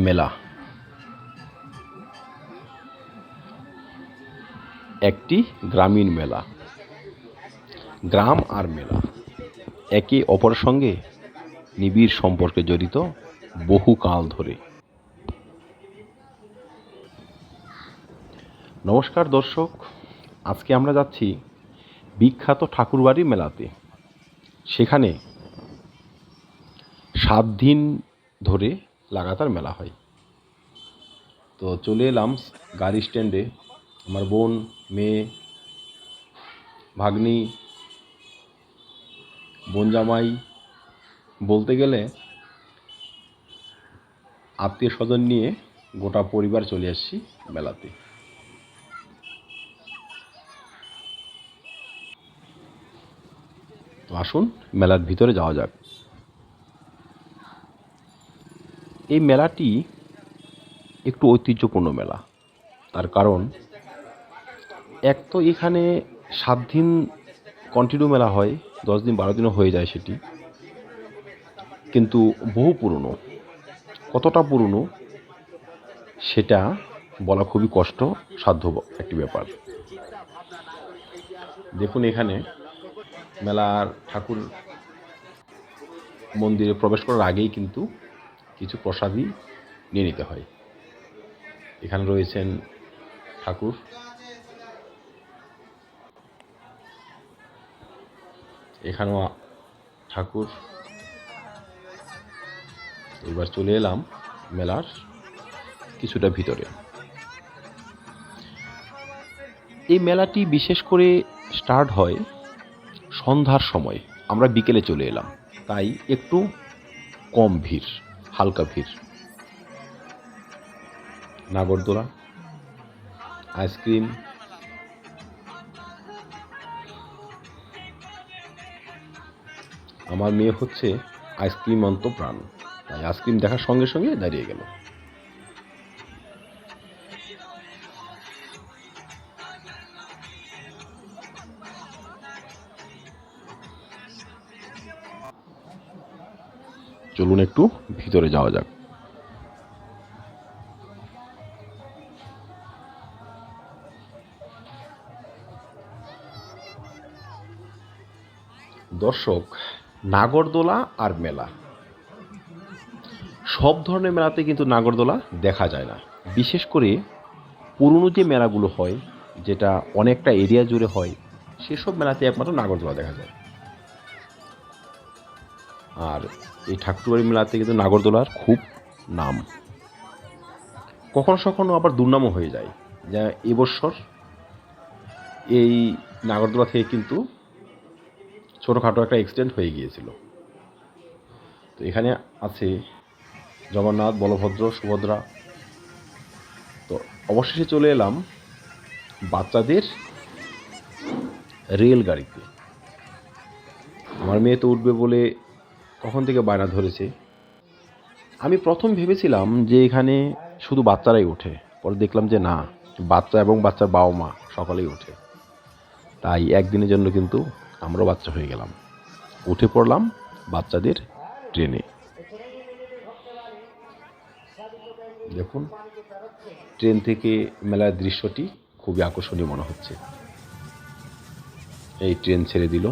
মেলা একটি গ্রামীণ মেলা। গ্রাম আর মেলা একে অপরের সঙ্গে নিবিড় সম্পর্কে জড়িত বহুকাল ধরে। নমস্কার দর্শক, আজকে আমরা যাচ্ছি বিখ্যাত ঠাকুরবাড়ি মেলাতে। সেখানে 7 দিন ধরে লাগাতার মেলা হয়। তো চলে এলাম গাড়ি স্ট্যান্ডে। আমার বোন, মেয়ে, ভাগ্নি, বোন জামাই, বলতে গেলে আত্মীয় স্বজন নিয়ে গোটা পরিবার চলে আসছি মেলাতে। তো আসুন মেলার ভিতরে যাওয়া যাক। এই মেলাটি একটু ঐতিহ্যপূর্ণ মেলা। তার কারণ এক তো এখানে 7 দিন কন্টিনিউ মেলা হয়, 10 দিন 12 দিনও হয়ে যায় সেটি, কিন্তু বহু পুরনো। কতটা পুরনো সেটা বলা খুবই কষ্টসাধ্য একটি ব্যাপার। দেখুন, এখানে মেলার ঠাকুর মন্দিরে প্রবেশ করার আগেই কিন্তু কিছু প্রসাদী নিয়ে নিতে হয়। এখানে রয়েছেন ঠাকুর, এখানেও ঠাকুর। এবার চলে এলাম মেলার কিছুটা ভিতরে। এই মেলাটি বিশেষ করে স্টার্ট হয় সন্ধ্যার সময়। আমরা বিকেলে চলে এলাম, তাই একটু কম ভিড়, হালকা ভিড়। নাগরদোলা, আইসক্রিম, আমার মেয়ে হচ্ছে আইসক্রিম অন্তপ্রাণ, তাই আইসক্রিম দেখার সঙ্গে সঙ্গে দাঁড়িয়ে গেল। চলুন একটু ভিতরে যাওয়া যাক। দর্শক, নাগরদোলা আর মেলা, সব ধরনের মেলাতে কিন্তু নাগরদোলা দেখা যায় না। বিশেষ করে পুরনো যে মেলাগুলো হয়, যেটা অনেকটা এরিয়া জুড়ে হয়, সেসব মেলাতে একমাত্র নাগরদোলা দেখা যায়। আর এই ঠাকুরবাড়ি মেলাতে কিন্তু নাগরদোলার খুব নাম। কখনো কখনো আবার দুর্নামও হয়ে যায়। যা এবছর এই নাগরদোলা থেকে কিন্তু ছোটোখাটো একটা অ্যাক্সিডেন্ট হয়ে গিয়েছিল। তো এখানে আছে জগন্নাথ, বলভদ্র, সুভদ্রা। তো অবশেষে চলে এলাম বাচ্চাদের রেলগাড়িতে। আমার মেয়ে তো উঠবে বলে কখন থেকে বায়না ধরেছে। আমি প্রথম ভেবেছিলাম যে এখানে শুধু বাচ্চারাই ওঠে, পরে দেখলাম যে না, বাচ্চা এবং বাচ্চার বাবা মা সকলেই ওঠে। তাই একদিনের জন্য কিন্তু আমরাও বাচ্চা হয়ে গেলাম, উঠে পড়লাম বাচ্চাদের ট্রেনে। দেখুন, ট্রেন থেকে মেলার দৃশ্যটি খুবই আকর্ষণীয় মনে হচ্ছে। এই ট্রেন ছেড়ে দিল।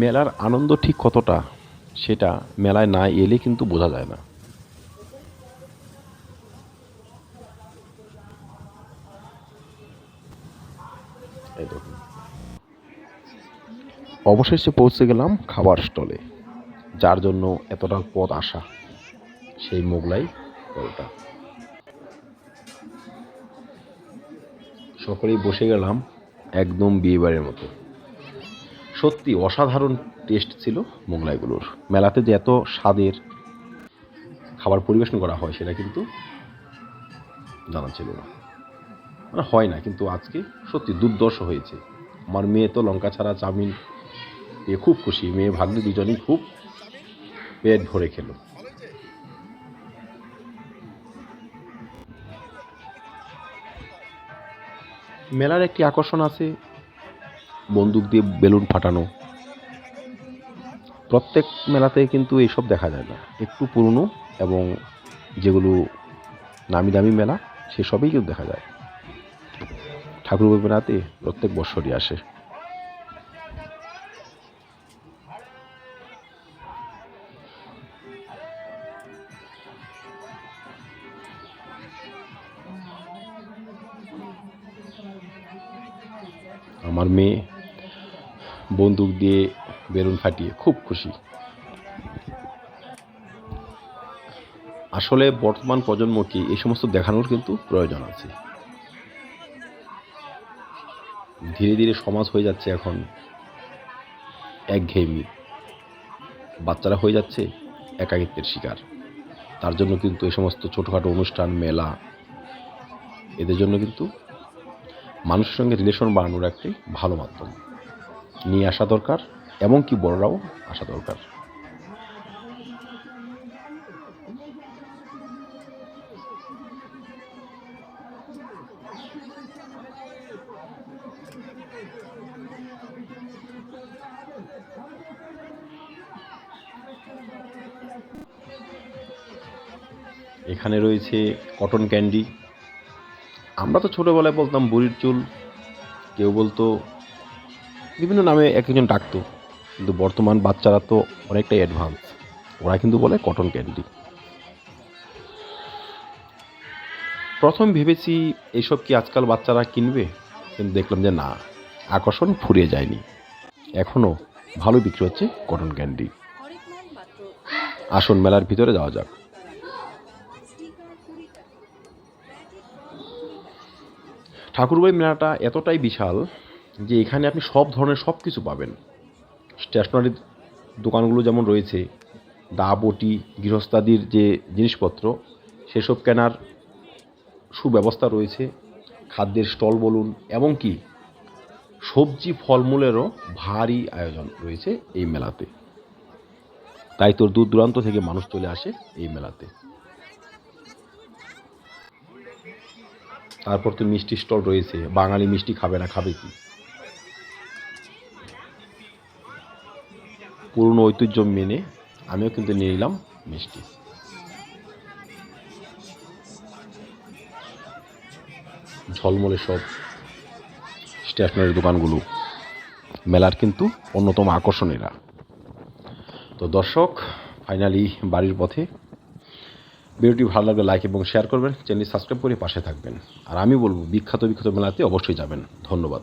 মেলার আনন্দ ঠিক কতটা সেটা মেলায় না এলে কিন্তু বোঝা যায় না। এই দেখুন, অবশেষে পৌঁছে গেলাম খাবার স্টলে, যার জন্য এতটা পথ আসা, সেই মোগলাই পরোটা। সকলেই বসে গেলাম একদম বিয়েবাড়ির মতো। সত্যি অসাধারণ টেস্ট ছিল মোগলাইগুলোর। মেলাতে যে এত স্বাদের খাবার পরিবেশন করা হয় সেটা কিন্তু জানা ছিল না, মানে হয় না, কিন্তু আজকে সত্যি দুর্ধর্ষ হয়েছে। আমার মেয়ে তো লঙ্কা ছাড়া চাউমিন পেয়ে খুব খুশি। মেয়ে ভাগ্নে দুজনেই খুব পেট ভরে খেলো। মেলার একটি আকর্ষণ আছে বন্দুক দিয়ে বেলুন ফাটানো, প্রত্যেক মেলাতে কিন্তু এইসব দেখা যায় না। একটু পুরনো এবং যেগুলো নামি দামি মেলা সেসবই কিন্তু দেখা যায়। ঠাকুরবাড়ি মেলাতে প্রত্যেক বছরই আসে। আমার মেয়ে বন্দুক দিয়ে বেলুন ফাটিয়ে খুব খুশি। আসলে বর্তমান প্রজন্মকে এই সমস্ত দেখানোর কিন্তু প্রয়োজন আছে। ধীরে ধীরে সমাজ হয়ে যাচ্ছে এখন একঘেয়েমি, বাচ্চারা হয়ে যাচ্ছে একাকিত্বের শিকার। তার জন্য কিন্তু এই সমস্ত ছোটোখাটো অনুষ্ঠান, মেলা, এদের জন্য কিন্তু মানুষের সঙ্গে রিলেশন বাড়ানোর একটি ভালো মাধ্যম নিয়ে আসা দরকার, এমনকি বড়রাও আসা দরকার। এখানে রয়েছে কটন ক্যান্ডি। আমরা তো ছোটোবেলায় বলতাম বুড়ির চুল, কেউ বলতো বিভিন্ন নামে এক একজন ডাকতো, কিন্তু বর্তমান বাচ্চারা তো অনেকটাই অ্যাডভান্স, ওরা কিন্তু বলে কটন ক্যান্ডি। প্রথম ভেবেছি এইসব কি আজকাল বাচ্চারা কিনবে, কিন্তু দেখলাম যে না, আকর্ষণ ফুরিয়ে যায়নি, এখনও ভালো বিক্রি হচ্ছে কটন ক্যান্ডি। আসুন মেলার ভিতরে যাওয়া যাক। ঠাকুরবাড়ি মেলাটা এতটাই বিশাল যে এখানে আপনি সব ধরনের সব কিছু পাবেন। স্টেশনারি দোকানগুলো যেমন রয়েছে, দা বটি, গৃহস্থাদির যে জিনিসপত্র সেসব কেনার সুব্যবস্থা রয়েছে, খাদ্যের স্টল বলুন, এমনকি সবজি ফলমূলেরও ভারী আয়োজন রয়েছে এই মেলাতে। তাই তোর দূর দূরান্ত থেকে মানুষ চলে আসে এই মেলাতে। তারপর তো মিষ্টি স্টল রয়েছে, বাঙালি মিষ্টি খাবে না, খাবে কি? পুরনো ঐতিহ্য মেনে আমিও কিন্তু নিয়ে নিলাম মিষ্টি। ঝলমলে সব স্টেশনারি দোকানগুলো মেলার কিন্তু অন্যতম আকর্ষণ এরা। তো দর্শক, ফাইনালি বাড়ির পথে। ভিডিওটি ভালো লাগলে লাইক এবং শেয়ার করবেন, চ্যানেলটি সাবস্ক্রাইব করে পাশে থাকবেন। আর আমি বলবো বিখ্যাত বিখ্যাত মেলাতে অবশ্যই যাবেন। ধন্যবাদ।